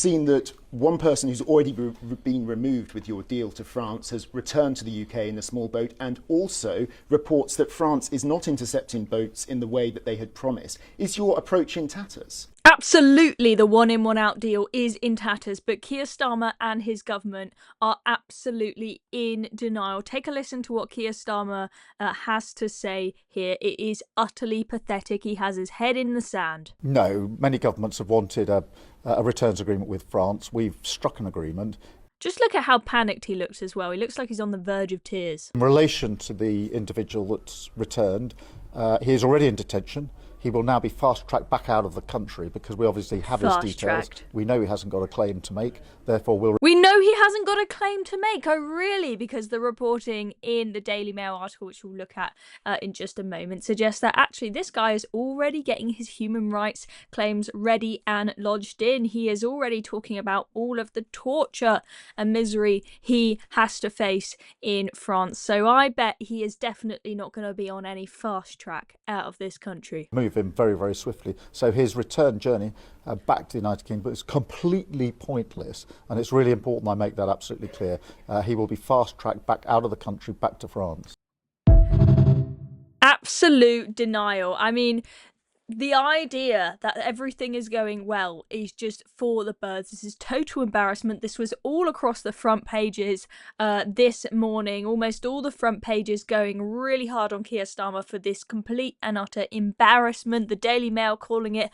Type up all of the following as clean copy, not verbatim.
seen that one person who's already been removed with your deal to France has returned to the UK in a small boat, and also reports that France is not intercepting boats in the way that they had promised. Is your approach in tatters? Absolutely, the one in, one out deal is in tatters, but Keir Starmer and his government are absolutely in denial. Take a listen to what Keir Starmer has to say here. It is utterly pathetic. He has his head in the sand. No, many governments have wanted a returns agreement with France. We've struck an agreement. Just look at how panicked he looks as well. He looks like he's on the verge of tears. In relation to the individual that's returned, he is already in detention. He will now be fast-tracked back out of the country because we obviously have his details. We know he hasn't got a claim to make, therefore We know he hasn't got a claim to make. Oh, really? Because the reporting in the Daily Mail article, which we'll look at in just a moment, suggests that actually this guy is already getting his human rights claims ready and lodged in. He is already talking about all of the torture and misery he has to face in France. So I bet he is definitely not going to be on any fast track out of this country. Move him very, very swiftly. So his return journey back to the United Kingdom is completely pointless, and it's really important I make that absolutely clear. He will be fast-tracked back out of the country, back to France. Absolute denial. I mean, the idea that everything is going well is just for the birds. This is total embarrassment. This was all across the front pages this morning. Almost all the front pages going really hard on Keir Starmer for this complete and utter embarrassment. The Daily Mail calling it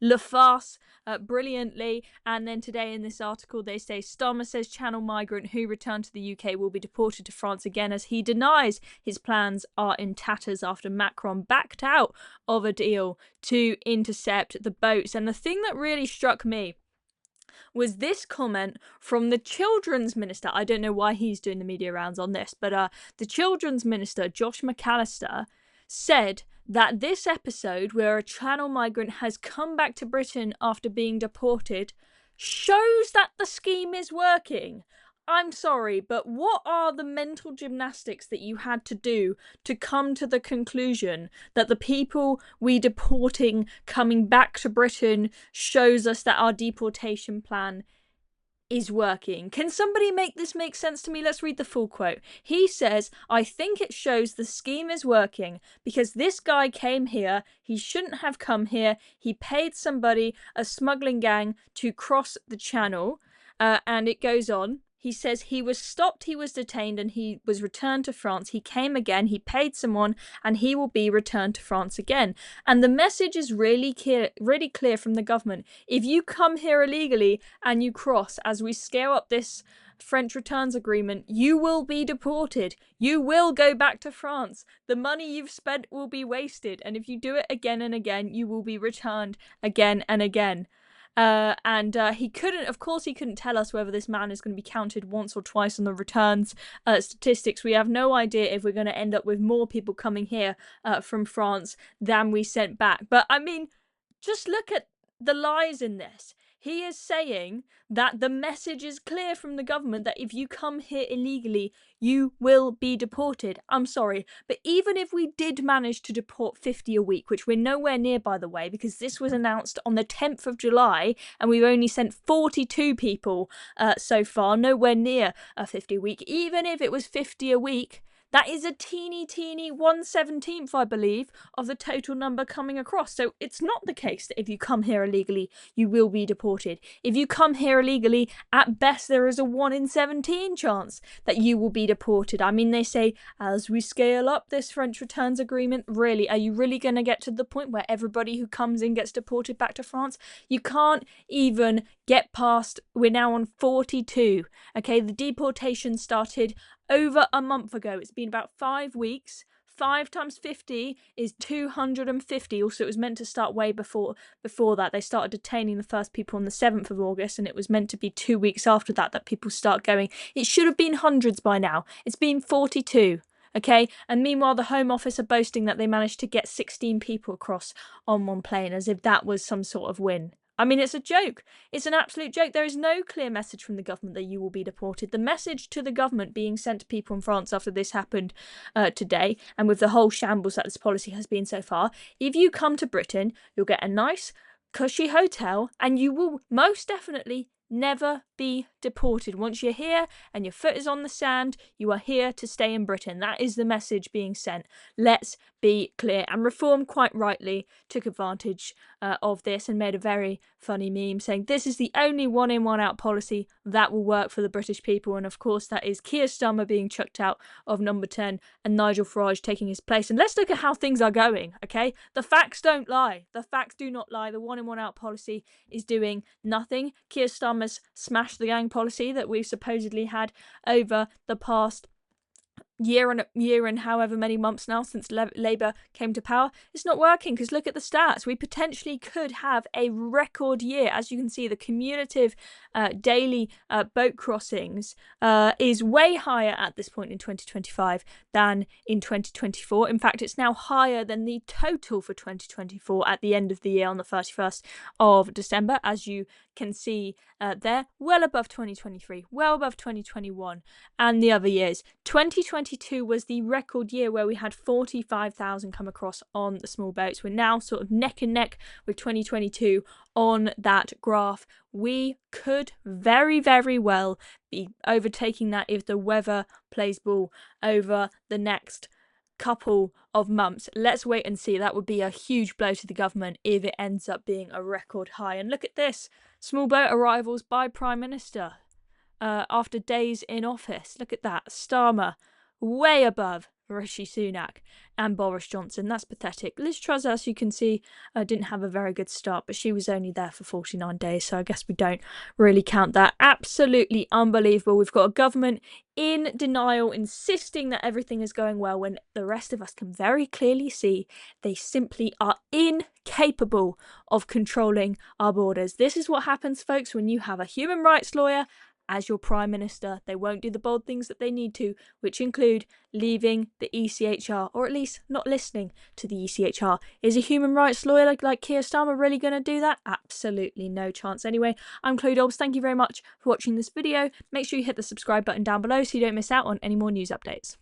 le farce brilliantly. And then today in this article they say Starmer says Channel migrant who returned to the UK will be deported to France again, as he denies his plans are in tatters after Macron backed out of a deal to intercept the boats. And the thing that really struck me was this comment from the children's minister. I don't know why he's doing the media rounds on this, but the children's minister, Josh McAllister, said that this episode where a Channel migrant has come back to Britain after being deported shows that the scheme is working. I'm sorry, but what are the mental gymnastics that you had to do to come to the conclusion that the people we deporting coming back to Britain shows us that our deportation plan is working? Can somebody make this make sense to me? Let's read the full quote. He says, I think it shows the scheme is working because this guy came here. He shouldn't have come here. He paid somebody, a smuggling gang, to cross the channel. And it goes on. He says he was stopped, he was detained, and he was returned to France. He came again, he paid someone, and he will be returned to France again. And the message is really clear from the government. If you come here illegally and you cross, as we scale up this French returns agreement, you will be deported. You will go back to France. The money you've spent will be wasted. And if you do it again and again, you will be returned again and again. He couldn't tell us whether this man is going to be counted once or twice on the returns statistics. We have no idea if we're going to end up with more people coming here from France than we sent back. But I mean, just look at the lies in this. He is saying that the message is clear from the government that if you come here illegally, you will be deported. I'm sorry, but even if we did manage to deport 50 a week, which we're nowhere near, by the way, because this was announced on the 10th of July, and we've only sent 42 people so far, nowhere near a 50 a week. Even if it was 50 a week, that is a teeny 1/17, I believe, of the total number coming across. So it's not the case that if you come here illegally, you will be deported. If you come here illegally, at best there is a 1 in 17 chance that you will be deported. I mean, they say, as we scale up this French returns agreement, really, are you really going to get to the point where everybody who comes in gets deported back to France? You can't even get past, we're now on 42. Okay, the deportation started over a month ago. It's been about 5 weeks. 5 times 50 is 250. Also, it was meant to start way before that. They started detaining the first people on the 7th of August, and it was meant to be 2 weeks after that people start going. It should have been hundreds by now. It's been 42. Okay, and meanwhile the Home Office are boasting that they managed to get 16 people across on one plane, as if that was some sort of win. I mean, it's a joke. It's an absolute joke. There is no clear message from the government that you will be deported. The message to the government being sent to people in France after this happened today, and with the whole shambles that this policy has been so far, if you come to Britain, you'll get a nice cushy hotel, and you will most definitely never be deported. Once you're here and your foot is on the sand, you are here to stay in Britain. That is the message being sent. Let's be clear. And Reform, quite rightly, took advantage of this and made a very funny meme saying this is the only one in, one out policy that will work for the British people. And of course, that is Keir Starmer being chucked out of number 10 and Nigel Farage taking his place. And let's look at how things are going, okay? The facts don't lie. The facts do not lie. The one in, one out policy is doing nothing. Keir Starmer's smash the gang policy that we've supposedly had over the past year and however many months now since Labour came to power, it's not working, because look at the stats. We potentially could have a record year. As you can see, the cumulative daily boat crossings is way higher at this point in 2025 than in 2024. In fact, it's now higher than the total for 2024 at the end of the year on the 31st of December, as you can see there, well above 2023, well above 2021 and the other years. 2022 was the record year where we had 45,000 come across on the small boats. We're now sort of neck and neck with 2022 on that graph. We could very, very well be overtaking that if the weather plays ball over the next couple of months. Let's wait and see. That would be a huge blow to the government if it ends up being a record high. And look at this, small boat arrivals by Prime Minister after days in office. Look at that, Starmer way above Rishi Sunak and Boris Johnson. That's pathetic. Liz Truss, as you can see, didn't have a very good start, but she was only there for 49 days, so I guess we don't really count that. Absolutely unbelievable. We've got a government in denial, insisting that everything is going well, when the rest of us can very clearly see they simply are incapable of controlling our borders. This is what happens, folks, when you have a human rights lawyer as your Prime Minister. They won't do the bold things that they need to, which include leaving the ECHR, or at least not listening to the ECHR. Is a human rights lawyer like Keir Starmer really going to do that? Absolutely no chance. Anyway, I'm Chloe Dobbs. Thank you very much for watching this video. Make sure you hit the subscribe button down below so you don't miss out on any more news updates.